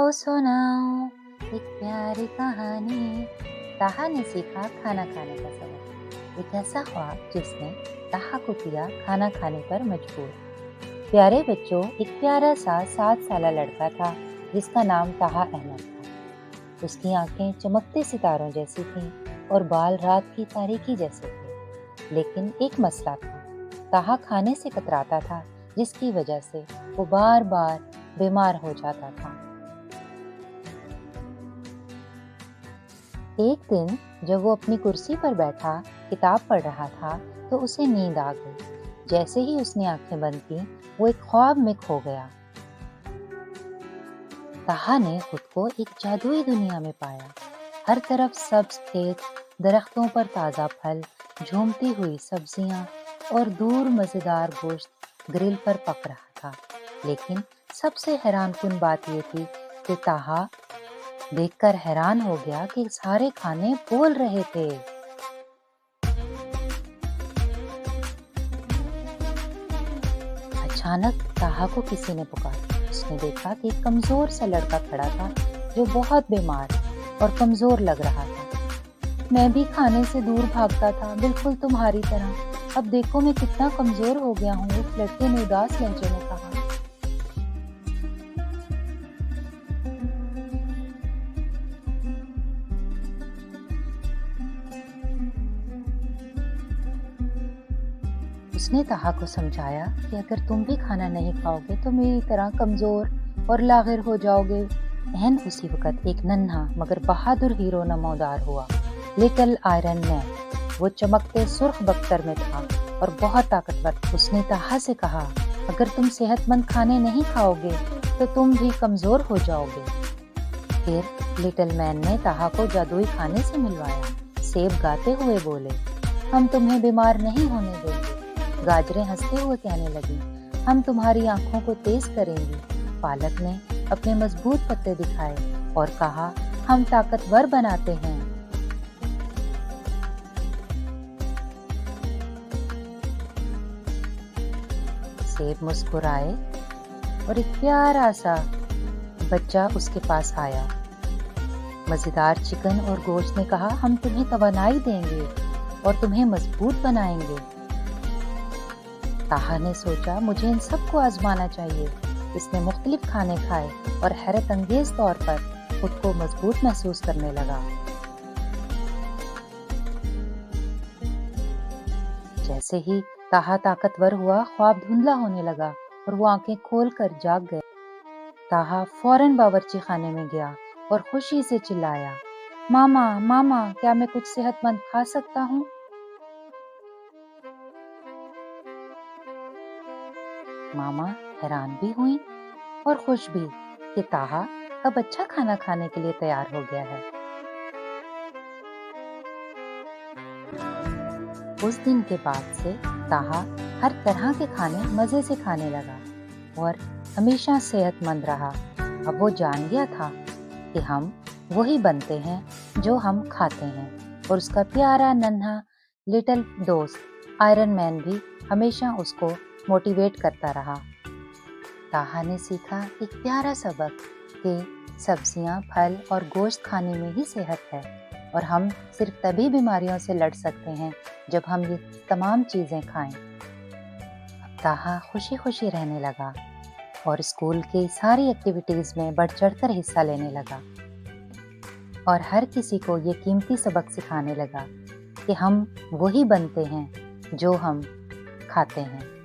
आओ सुनाओ एक प्यारी कहानी। ताहा ने सीखा खाना खाने का सबक। एक ऐसा ख्वाब जिसने ताहा को किया खाना खाने पर मजबूर। प्यारे बच्चों, एक प्यारा सा 7 साल लड़का था जिसका नाम ताहा अहमद था। उसकी आंखें चमकते सितारों जैसी थीं और बाल रात की तारीकी जैसे थे। लेकिन एक मसला था, ताहा खाने से कतराता था, जिसकी वजह से वो बार बार बीमार हो जाता था। एक दिन जब वो अपनी कुर्सी पर बैठा किताब पढ़ रहा था तो उसे नींद आ गई। जैसे ही उसने आंखें बंद की, वो एक ख्वाब में खो गया। ताहा ने खुद को एक जादुई दुनिया में पाया। हर तरफ सब्ज खेत, दरख्तों पर ताज़ा फल, झूमती हुई सब्जियां और दूर मज़ेदार गोश्त ग्रिल पर पक रहा था। लेकिन सबसे हैरानकुन बात यह थी कि ताहा देखकर हैरान हो गया कि सारे खाने बोल रहे थे। अचानक ताहा को किसी ने पुकारा। उसने देखा कि एक कमजोर सा लड़का खड़ा था जो बहुत बीमार और कमजोर लग रहा था। मैं भी खाने से दूर भागता था, बिल्कुल तुम्हारी तरह। अब देखो मैं कितना कमजोर हो गया हूँ, उस लड़के ने उदास लहजे में कहा। उसने ताहा को समझाया कि अगर तुम भी खाना नहीं खाओगे तो मेरी तरह कमजोर और लागिर हो जाओगे। एहन उसी वक्त एक नन्हा मगर बहादुर हीरो नमोदार हुआ, लिटिल आयरन मैन। वो चमकते सुर्ख बख्तर में था और बहुत ताकतवर। उसने ताहा से कहा, अगर तुम सेहतमंद खाने नहीं खाओगे तो तुम भी कमजोर हो जाओगे। फिर लिटिल मैन ने ताहा को जादुई खाने से मिलवाया। सेब गाते हुए बोले, हम तुम्हें बीमार नहीं होने देंगे। गाजरें हंसते हुए कहने लगी, हम तुम्हारी आंखों को तेज करेंगी। पालक ने अपने मजबूत पत्ते दिखाए और कहा, हम ताकतवर बनाते हैं। सेब मुस्कुराए और एक प्यारा सा बच्चा उसके पास आया। मजेदार चिकन और गोश्त ने कहा, हम तुम्हें तवानाई देंगे और तुम्हें मजबूत बनाएंगे। ताहा ने सोचा, मुझे इन सबको आजमाना चाहिए। इसने मुख्तलिफ खाने खाए और हैरत अंगेज तौर पर खुद को मजबूत महसूस करने लगा। जैसे ही ताहा ताकतवर हुआ, ख्वाब धुंधला होने लगा और वो आंखें खोल कर जाग गया। ताहा फौरन बावर्ची खाने में गया और खुशी से चिल्लाया, मामा मामा, क्या मैं कुछ सेहतमंद खा सकता हूँ? मामा हैरान भी हुई और खुश भी कि ताहा अब अच्छा खाना खाने के लिए तैयार हो गया है। उस दिन के बाद से ताहा हर तरह के खाने मजे से खाने लगा और हमेशा सेहतमंद रहा। अब वो जान गया था कि हम वही बनते हैं जो हम खाते हैं, और उसका प्यारा नन्हा लिटिल दोस्त आयरन मैन भी हमेशा उसको मोटिवेट करता रहा। ताहा ने सीखा एक प्यारा सबक कि सब्जियां, फल और गोश्त खाने में ही सेहत है, और हम सिर्फ तभी बीमारियों से लड़ सकते हैं जब हम ये तमाम चीज़ें खाएं। अब ताहा खुशी खुशी रहने लगा और स्कूल की सारी एक्टिविटीज़ में बढ़ चढ़कर हिस्सा लेने लगा और हर किसी को ये कीमती सबक सिखाने लगा कि हम वही बनते हैं जो हम खाते हैं।